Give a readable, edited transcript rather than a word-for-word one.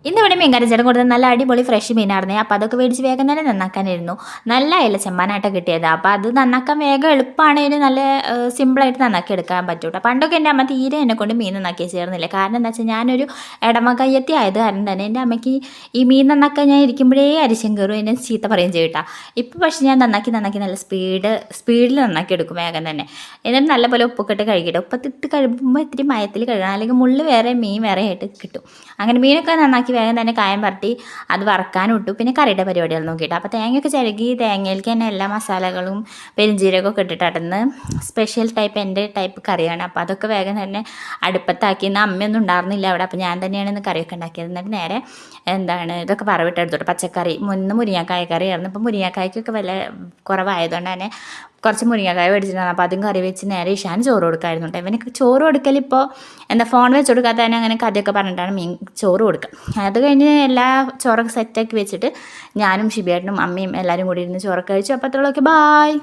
ഇന്നിവിടെ മീൻകറി ചേട്ടൻ കൊടുത്തത് നല്ല അടിപൊളി ഫ്രഷ് മീനായിരുന്നേ. അപ്പോൾ അതൊക്കെ മേടിച്ച് വേഗം തന്നെ നന്നാക്കാനായിരുന്നു. നല്ല അയില ചെമ്മാനായിട്ട് കിട്ടിയത്. അപ്പോൾ അത് നന്നാക്കാൻ വേഗം എളുപ്പമാണെങ്കിൽ നല്ല സിമ്പിളായിട്ട് നന്നാക്കി എടുക്കാൻ പറ്റും കേട്ടോ. പണ്ടൊക്കെ എൻ്റെ അമ്മ തീരെ എന്നെ കൊണ്ട് മീൻ നന്നാക്കി ചേർന്നില്ല. കാരണം എന്താ വെച്ചാൽ ഞാനൊരു ഇടമ കയ്യത്തി ആയത് കാരണം തന്നെ എൻ്റെ അമ്മയ്ക്ക് ഈ മീൻ നന്നാക്കാൻ ഞാൻ ഇരിക്കുമ്പോഴേ അരിശം കയറും, എന്നെ ചീത്ത പറയും ചെയ്യട്ടാ. ഇപ്പോൾ പക്ഷേ ഞാൻ നന്നാക്കി നല്ല സ്പീഡിൽ നന്നാക്കി എടുക്കും വേഗം തന്നെ. എന്നിട്ട് നല്ലപോലെ ഉപ്പൊക്കെ ഇട്ട് കഴുകിയിട്ട് ഉപ്പത്തിട്ട് കഴിയുമ്പോൾ ഇത്തിരി മയത്തിൽ കഴുകണം, അല്ലെങ്കിൽ മുള്ള് വേറെ മീൻ വേറെ ആയിട്ട് കിട്ടും. അങ്ങനെ മീനൊക്കെ നന്നാക്കി വേഗം തന്നെ കായം പരട്ടി അത് വറക്കാനും ഇട്ടു. പിന്നെ കറിയുടെ പരിപാടികൾ നോക്കിയിട്ട് അപ്പോൾ തേങ്ങയൊക്കെ ചിരകി തേങ്ങയിലേക്ക് തന്നെ എല്ലാ മസാലകളും പെരിഞ്ചീരകമൊക്കെ ഇട്ടിട്ടായിരുന്നു. സ്പെഷ്യൽ ടൈപ്പ് എൻ്റെ ടൈപ്പ് കറിയാണ്. അപ്പോൾ അതൊക്കെ വേഗം തന്നെ അടുപ്പത്താക്കി. ഇന്ന് അമ്മയൊന്നും ഉണ്ടായിരുന്നില്ല അവിടെ, അപ്പോൾ ഞാൻ തന്നെയാണ് ഇന്ന് കറിയൊക്കെ ഉണ്ടാക്കിയത്. എന്നിട്ട് നേരെ ഇതൊക്കെ വറവിട്ടെടുത്തോട്ട് പച്ചക്കറി മുന്ന് മുരിങ്ങക്കായ കറിയായിരുന്നു. ഇപ്പോൾ മുരിങ്ങക്കായ്ക്കൊക്കെ വില കുറവായതുകൊണ്ട് തന്നെ കുറച്ച് മുരിങ്ങക്കായ മേടിച്ചിട്ടുണ്ടായിരുന്നു. അപ്പോൾ അതും കറി വെച്ച് നേരെ ഇഷാൻ ചോറ് കൊടുക്കായിരുന്നു കേട്ടോ. ഇവനക്ക് ചോറ് കൊടുക്കലിപ്പോൾ ഫോൺ വെച്ച് കൊടുക്കാത്ത തന്നെ അങ്ങനെ കഥയൊക്കെ പറഞ്ഞിട്ടാണ് ചോറ് കൊടുക്കുക. അത് കഴിഞ്ഞ് എല്ലാ ചോറൊക്കെ സെറ്റാക്കി വെച്ചിട്ട് ഞാനും ഷിബിയേട്ടനും അമ്മയും എല്ലാവരും കൂടി ഇരുന്ന് ചോറൊക്കെ കഴിച്ചു. അപ്പോൾ അത്രയുള്ളൂ. Okay, bye.